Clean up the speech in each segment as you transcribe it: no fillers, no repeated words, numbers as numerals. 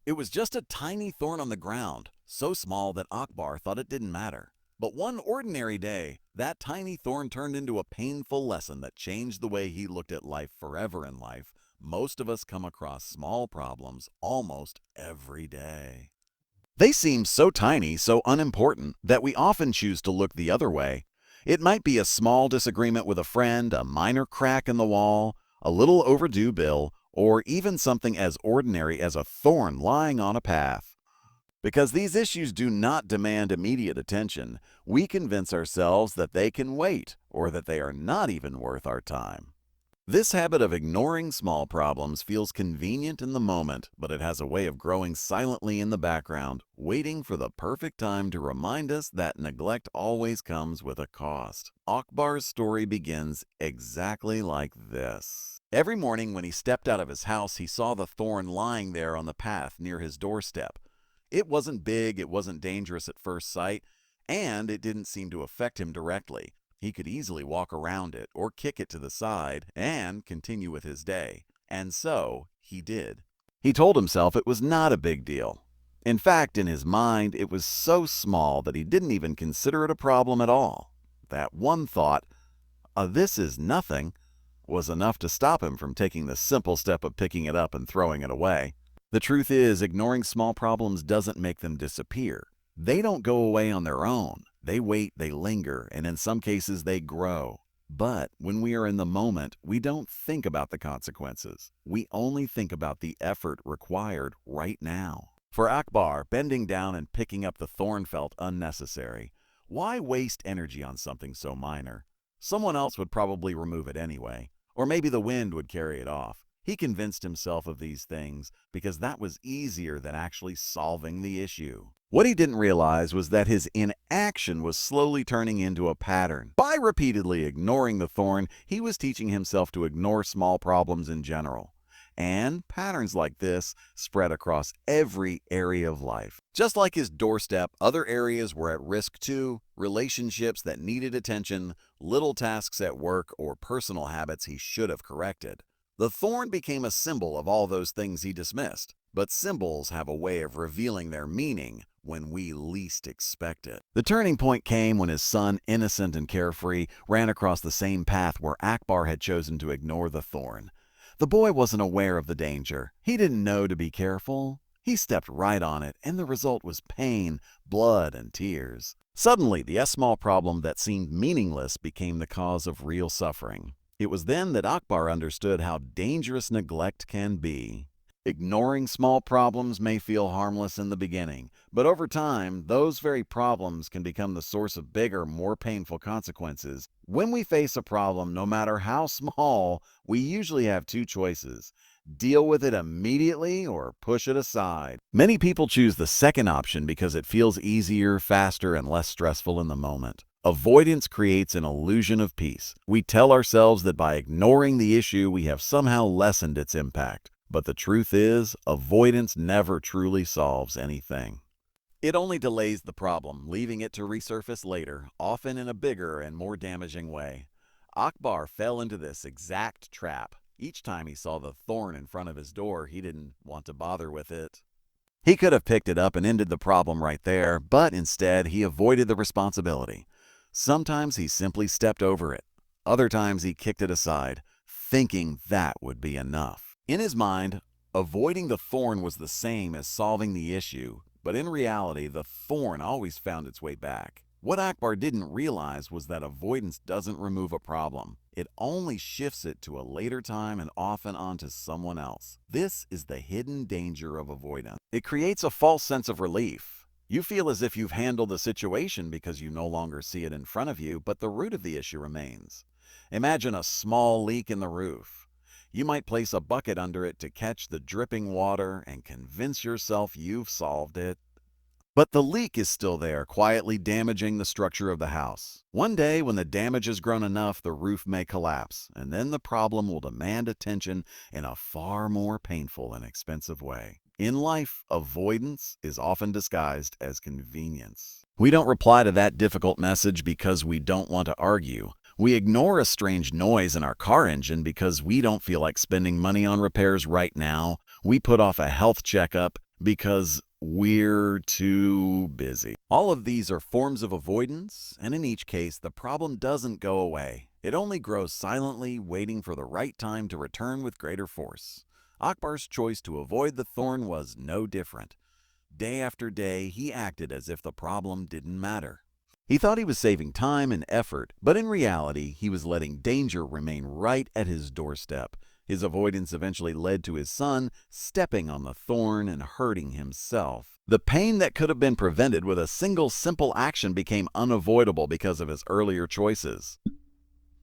It was just a tiny thorn on the ground, so small that Akbar thought it didn't matter. But one ordinary day, that tiny thorn turned into a painful lesson that changed the way he looked at life forever. In life, most of us come across small problems almost every day. They seem so tiny, so unimportant, that we often choose to look the other way. It might be a small disagreement with a friend, a minor crack in the wall, a little overdue bill, or even something as ordinary as a thorn lying on a path. Because these issues do not demand immediate attention, we convince ourselves that they can wait or that they are not even worth our time. This habit of ignoring small problems feels convenient in the moment, but it has a way of growing silently in the background, waiting for the perfect time to remind us that neglect always comes with a cost. Akbar's story begins exactly like this. Every morning when he stepped out of his house, he saw the thorn lying there on the path near his doorstep. It wasn't big, it wasn't dangerous at first sight, and it didn't seem to affect him directly. He could easily walk around it or kick it to the side and continue with his day. And so he did. He told himself it was not a big deal. In fact, in his mind, it was so small that he didn't even consider it a problem at all. That one thought, this is nothing, was enough to stop him from taking the simple step of picking it up and throwing it away. The truth is, ignoring small problems doesn't make them disappear. They don't go away on their own. They wait, they linger, and in some cases they grow. But when we are in the moment, we don't think about the consequences. We only think about the effort required right now. For Akbar, bending down and picking up the thorn felt unnecessary. Why waste energy on something so minor? Someone else would probably remove it anyway, or maybe the wind would carry it off. He convinced himself of these things because that was easier than actually solving the issue. What he didn't realize was that his inaction was slowly turning into a pattern. By repeatedly ignoring the thorn, he was teaching himself to ignore small problems in general. And patterns like this spread across every area of life. Just like his doorstep, other areas were at risk too. Relationships that needed attention, little tasks at work, or personal habits he should have corrected. The thorn became a symbol of all those things he dismissed. But symbols have a way of revealing their meaning when we least expect it. The turning point came when his son, innocent and carefree, ran across the same path where Akbar had chosen to ignore the thorn. The boy wasn't aware of the danger. He didn't know to be careful. He stepped right on it, and the result was pain, blood, and tears. Suddenly, the small problem that seemed meaningless became the cause of real suffering. It was then that Akbar understood how dangerous neglect can be. Ignoring small problems may feel harmless in the beginning, but over time, those very problems can become the source of bigger, more painful consequences. When we face a problem, no matter how small, we usually have two choices: deal with it immediately or push it aside. Many people choose the second option because it feels easier, faster, and less stressful in the moment. Avoidance creates an illusion of peace. We tell ourselves that by ignoring the issue, we have somehow lessened its impact. But the truth is, avoidance never truly solves anything. It only delays the problem, leaving it to resurface later, often in a bigger and more damaging way. Akbar fell into this exact trap. Each time he saw the thorn in front of his door, he didn't want to bother with it. He could have picked it up and ended the problem right there, but instead he avoided the responsibility. Sometimes he simply stepped over it. Other times he kicked it aside, thinking that would be enough. In his mind, avoiding the thorn was the same as solving the issue, but in reality, the thorn always found its way back. What Akbar didn't realize was that avoidance doesn't remove a problem. It only shifts it to a later time and often onto someone else. This is the hidden danger of avoidance. It creates a false sense of relief. You feel as if you've handled the situation because you no longer see it in front of you, but the root of the issue remains. Imagine a small leak in the roof. You might place a bucket under it to catch the dripping water and convince yourself you've solved it. But the leak is still there, quietly damaging the structure of the house. One day, when the damage has grown enough, the roof may collapse, and then the problem will demand attention in a far more painful and expensive way. In life, avoidance is often disguised as convenience. We don't reply to that difficult message because we don't want to argue. We ignore a strange noise in our car engine because we don't feel like spending money on repairs right now. We put off a health checkup Because we're too busy. All of these are forms of avoidance, and in each case, the problem doesn't go away. It only grows silently, waiting for the right time to return with greater force. Akbar's choice to avoid the thorn was no different. Day after day, he acted as if the problem didn't matter. He thought he was saving time and effort, but in reality, he was letting danger remain right at his doorstep. His avoidance eventually led to his son stepping on the thorn and hurting himself. The pain that could have been prevented with a single simple action became unavoidable because of his earlier choices.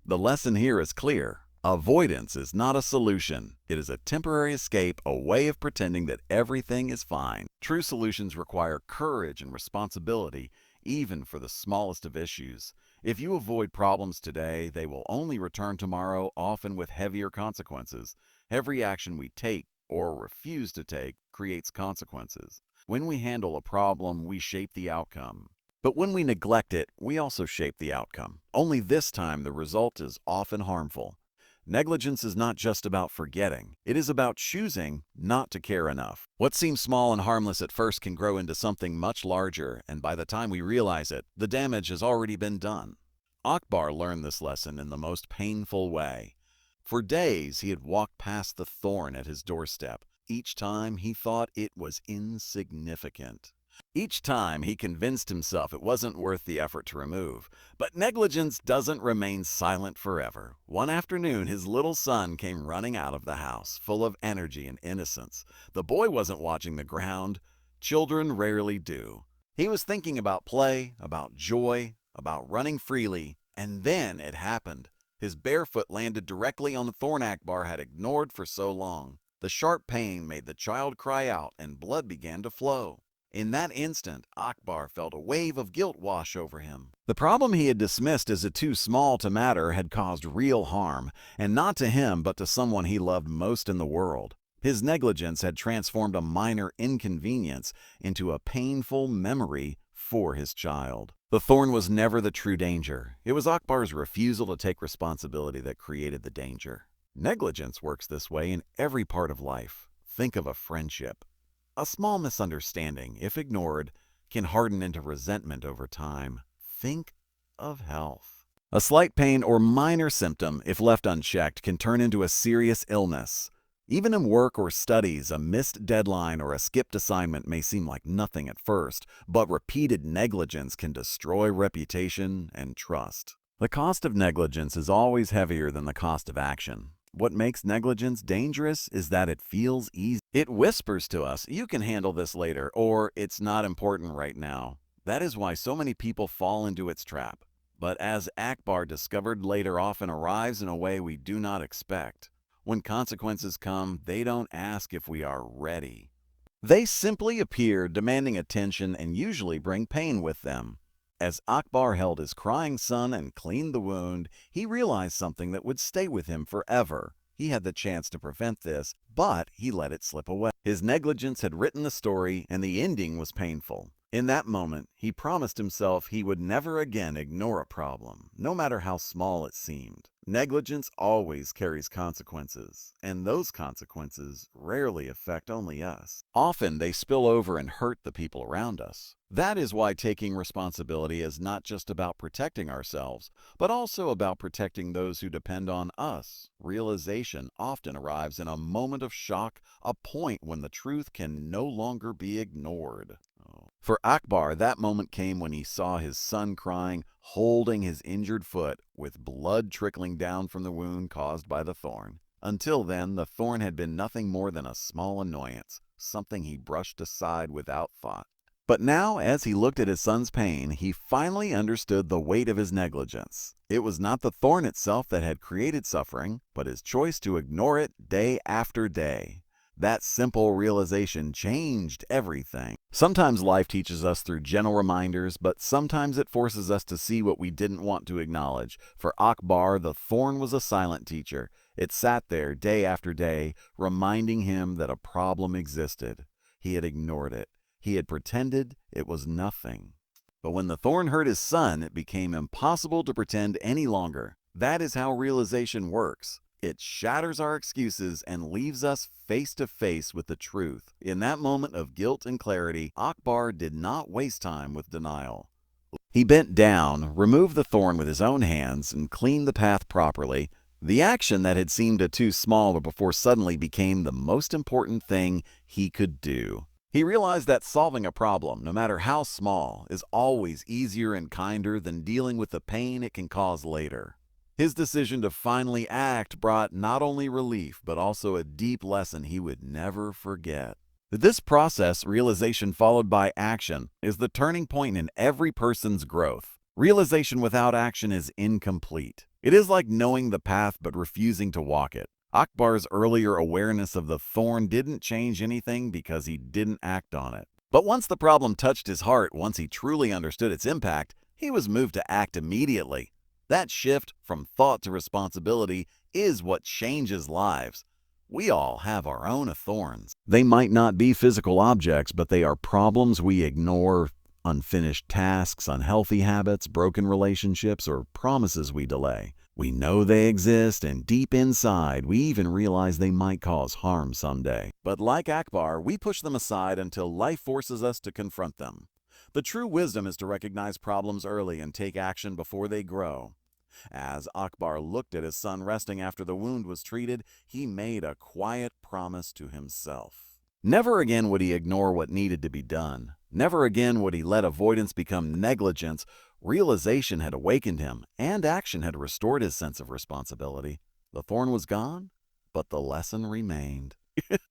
The lesson here is clear. Avoidance is not a solution. It is a temporary escape, a way of pretending that everything is fine. True solutions require courage and responsibility, even for the smallest of issues. If you avoid problems today, they will only return tomorrow, often with heavier consequences. Every action we take or refuse to take creates consequences. When we handle a problem, we shape the outcome. But when we neglect it, we also shape the outcome. Only this time, the result is often harmful. Negligence is not just about forgetting. It is about choosing not to care enough. What seems small and harmless at first can grow into something much larger, and by the time we realize it, the damage has already been done. Akbar learned this lesson in the most painful way. For days, he had walked past the thorn at his doorstep. Each time, he thought it was insignificant. Each time, he convinced himself it wasn't worth the effort to remove. But negligence doesn't remain silent forever. One afternoon, his little son came running out of the house, full of energy and innocence. The boy wasn't watching the ground. Children rarely do. He was thinking about play, about joy, about running freely, and then it happened. His bare foot landed directly on the thorn Akbar had ignored for so long. The sharp pain made the child cry out, and blood began to flow. In that instant, Akbar felt a wave of guilt wash over him. The problem he had dismissed as too small to matter had caused real harm, and not to him but to someone he loved most in the world. His negligence had transformed a minor inconvenience into a painful memory for his child. The thorn was never the true danger. It was Akbar's refusal to take responsibility that created the danger. Negligence works this way in every part of life. Think of a friendship. A small misunderstanding, if ignored, can harden into resentment over time. Think of health. A slight pain or minor symptom, if left unchecked, can turn into a serious illness. Even in work or studies, a missed deadline or a skipped assignment may seem like nothing at first, but repeated negligence can destroy reputation and trust. The cost of negligence is always heavier than the cost of action. What makes negligence dangerous is that it feels easy. It whispers to us, "You can handle this later," or "It's not important right now." That is why so many people fall into its trap. But as Akbar discovered later, often arrives in a way we do not expect. When consequences come, they don't ask if we are ready. They simply appear, demanding attention, and usually bring pain with them. As Akbar held his crying son and cleaned the wound, he realized something that would stay with him forever. He had the chance to prevent this, but he let it slip away. His negligence had written the story, and the ending was painful. In that moment, he promised himself he would never again ignore a problem, no matter how small it seemed. Negligence always carries consequences, and those consequences rarely affect only us. Often they spill over and hurt the people around us. That is why taking responsibility is not just about protecting ourselves, but also about protecting those who depend on us. Realization often arrives in a moment of shock, a point when the truth can no longer be ignored. For Akbar, that moment came when he saw his son crying, holding his injured foot, with blood trickling down from the wound caused by the thorn. Until then, the thorn had been nothing more than a small annoyance, something he brushed aside without thought. But now, as he looked at his son's pain, he finally understood the weight of his negligence. It was not the thorn itself that had created suffering, but his choice to ignore it day after day. That simple realization changed everything. Sometimes life teaches us through gentle reminders, but sometimes it forces us to see what we didn't want to acknowledge. For Akbar, the thorn was a silent teacher. It sat there day after day, reminding him that a problem existed. He had ignored it. He had pretended it was nothing. But when the thorn hurt his son, it became impossible to pretend any longer. That is how realization works. It shatters our excuses and leaves us face to face with the truth. In that moment of guilt and clarity, Akbar did not waste time with denial. He bent down, removed the thorn with his own hands, and cleaned the path properly. The action that had seemed too small before suddenly became the most important thing he could do. He realized that solving a problem, no matter how small, is always easier and kinder than dealing with the pain it can cause later. His decision to finally act brought not only relief, but also a deep lesson he would never forget. This process, realization followed by action, is the turning point in every person's growth. Realization without action is incomplete. It is like knowing the path but refusing to walk it. Akbar's earlier awareness of the thorn didn't change anything because he didn't act on it. But once the problem touched his heart, once he truly understood its impact, he was moved to act immediately. That shift from thought to responsibility is what changes lives. We all have our own thorns. They might not be physical objects, but they are problems we ignore, unfinished tasks, unhealthy habits, broken relationships, or promises we delay. We know they exist, and deep inside, we even realize they might cause harm someday. But like Akbar, we push them aside until life forces us to confront them. The true wisdom is to recognize problems early and take action before they grow. As Akbar looked at his son resting after the wound was treated, he made a quiet promise to himself. Never again would he ignore what needed to be done. Never again would he let avoidance become negligence. Realization had awakened him, and action had restored his sense of responsibility. The thorn was gone, but the lesson remained.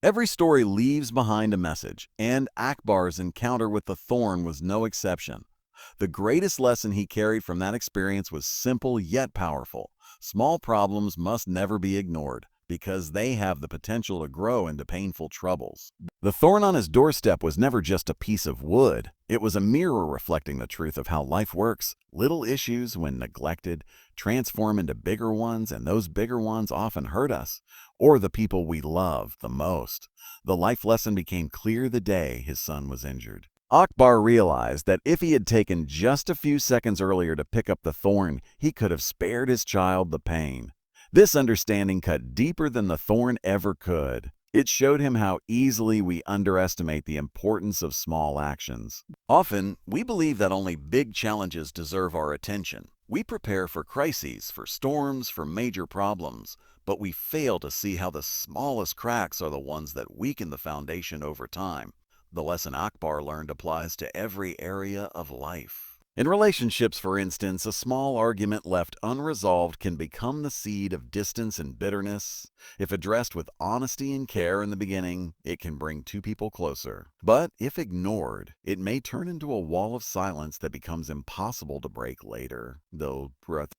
Every story leaves behind a message, and Akbar's encounter with the thorn was no exception. The greatest lesson he carried from that experience was simple yet powerful. Small problems must never be ignored, because they have the potential to grow into painful troubles. The thorn on his doorstep was never just a piece of wood. It was a mirror reflecting the truth of how life works. Little issues, when neglected, transform into bigger ones, and those bigger ones often hurt us, or the people we love the most. The life lesson became clear the day his son was injured. Akbar realized that if he had taken just a few seconds earlier to pick up the thorn, he could have spared his child the pain. This understanding cut deeper than the thorn ever could. It showed him how easily we underestimate the importance of small actions. Often, we believe that only big challenges deserve our attention. We prepare for crises, for storms, for major problems, but we fail to see how the smallest cracks are the ones that weaken the foundation over time. The lesson Akbar learned applies to every area of life. In relationships, for instance, a small argument left unresolved can become the seed of distance and bitterness. If addressed with honesty and care in the beginning, it can bring two people closer. But if ignored, it may turn into a wall of silence that becomes impossible to break later.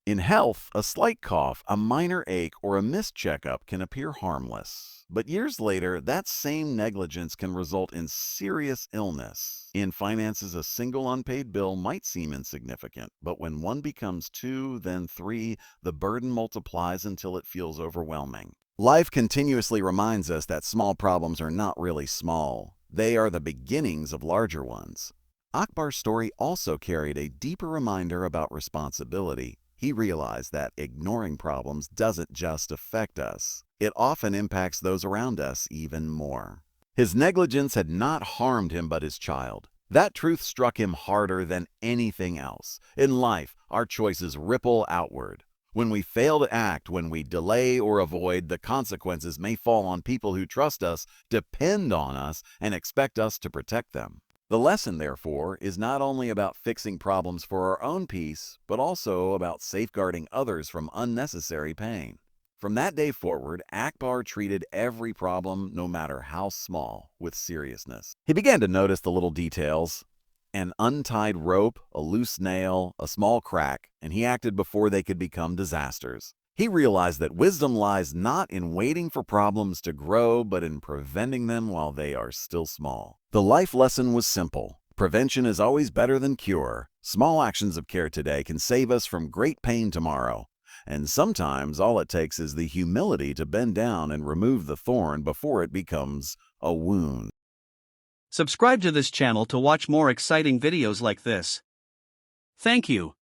In health, a slight cough, a minor ache, or a missed checkup can appear harmless. But years later, that same negligence can result in serious illness. In finances, a single unpaid bill might seem insignificant, but when one becomes two, then three, the burden multiplies until it feels overwhelming. Life continuously reminds us that small problems are not really small. They are the beginnings of larger ones. Akbar's story also carried a deeper reminder about responsibility. He realized that ignoring problems doesn't just affect us. It often impacts those around us even more. His negligence had not harmed him but his child. That truth struck him harder than anything else. In life, our choices ripple outward. When we fail to act, when we delay or avoid, the consequences may fall on people who trust us, depend on us, and expect us to protect them. The lesson, therefore, is not only about fixing problems for our own peace, but also about safeguarding others from unnecessary pain. From that day forward, Akbar treated every problem, no matter how small, with seriousness. He began to notice the little details. An untied rope, a loose nail, a small crack, and he acted before they could become disasters. He realized that wisdom lies not in waiting for problems to grow, but in preventing them while they are still small. The life lesson was simple. Prevention is always better than cure. Small actions of care today can save us from great pain tomorrow. And sometimes all it takes is the humility to bend down and remove the thorn before it becomes a wound. Subscribe to this channel to watch more exciting videos like this. Thank you.